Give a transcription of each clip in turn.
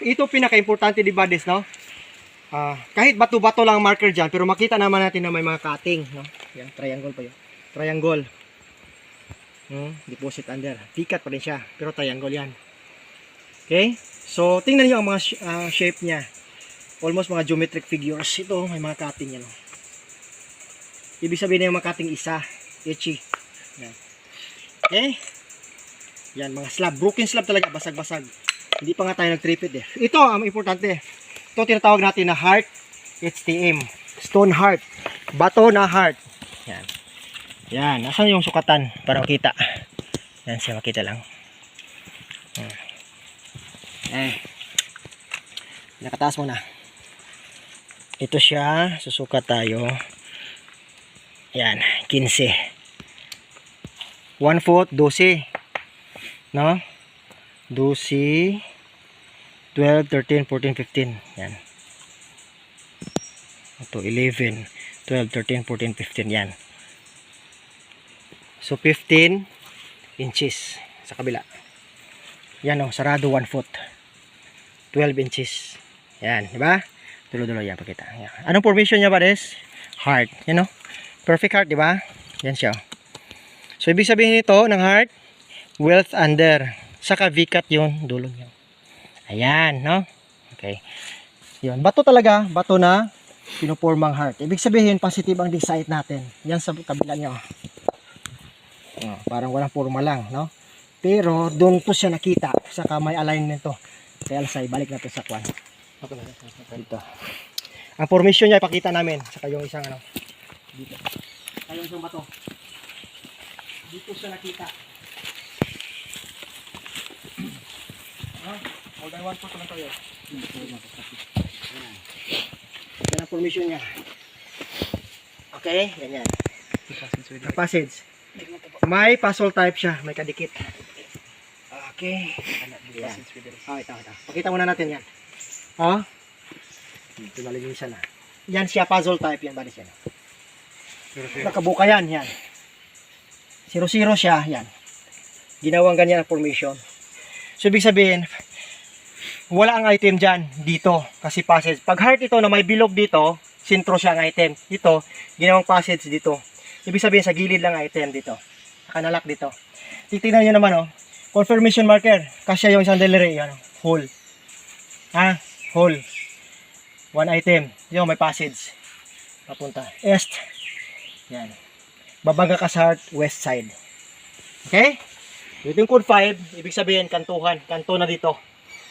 ito pinaka-importante di ba this, no? Kahit bato-bato lang ang marker dyan, pero makita naman natin na may mga cutting, no? Yan, triangle pa yun. Triangle. Deposit under. Pikat pa rin siya, pero triangle yan. Okay? So, tingnan niyo ang mga shape niya. Almost mga geometric figures. Ito, may mga cutting yan. No? Ibig sabihin na yung mga cutting isa. Itchy. Yan. Okay? Yan, mga slab. Broken slab talaga, basag-basag. Hindi pa nga tayo nag-tripid eh. Ito, ang importante. Ito tinatawag natin na heart HTM. Stone heart. Bato na heart. Yan. Yan. Nasaan yung sukatan? Para makita. Yan siya, makita lang. Nakataas muna. Ito siya. Susukat tayo. Yan. 15. 1 foot, 12. No? 12. 12, 13, 14, 15. Yan. Ito, 11, 12, 13, 14, 15. Yan. So, 15 inches sa kabila. Yan o, sarado 1 foot. 12 inches. Yan, di ba? Dulo-dulo yan, pakita. Yan. Anong formation niya ba, des? Heart. Yan o. Perfect heart, di ba? Yan siya. So, ibig sabihin nito ng heart, wealth under. Saka V-cut yun, dulo niya. Ayan, no? Okay. Yun, bato talaga, bato na pinupormang heart. Ibig sabihin, positive ang decide natin. Yan sa kabila nyo. Parang walang forma lang, no? Pero, doon to siya nakita. Saka may alignment to. Kaya say, balik natin sa kwan. Dito. Ang formation niya, ipakita namin. Saka yung isang, ano, dito. Saka yung isang bato. Dito siya nakita. More than 1 foot lang tayo. Yan ang formation niya. Okay, ganyan. Passage. May puzzle type siya, may kadikit. Okay. Yan. Ito. Pakita muna natin yan. Ito maliging siya na. Yan siya, puzzle type yan. Bali siya. Nakabuka yan. 0-0 siya. Yan. Ginawang ganyan ang formation. So, ibig sabihin, wala ang item dyan, dito, kasi passage. Pag heart ito na may bilog dito, sentro siya ang item. Dito, ginawang passage dito. Ibig sabihin, sa gilid lang item dito. Nakanalak dito. Titignan nyo naman, confirmation marker. Kasya yung isang delere, yan, hole. Hole. One item. Yung may passage. Papunta. East. Yan. Babaga ka sa heart, west side. Okay? Dito yung code 5, ibig sabihin, kantuhan. Kanto na dito.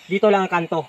Dito lang ang kanto.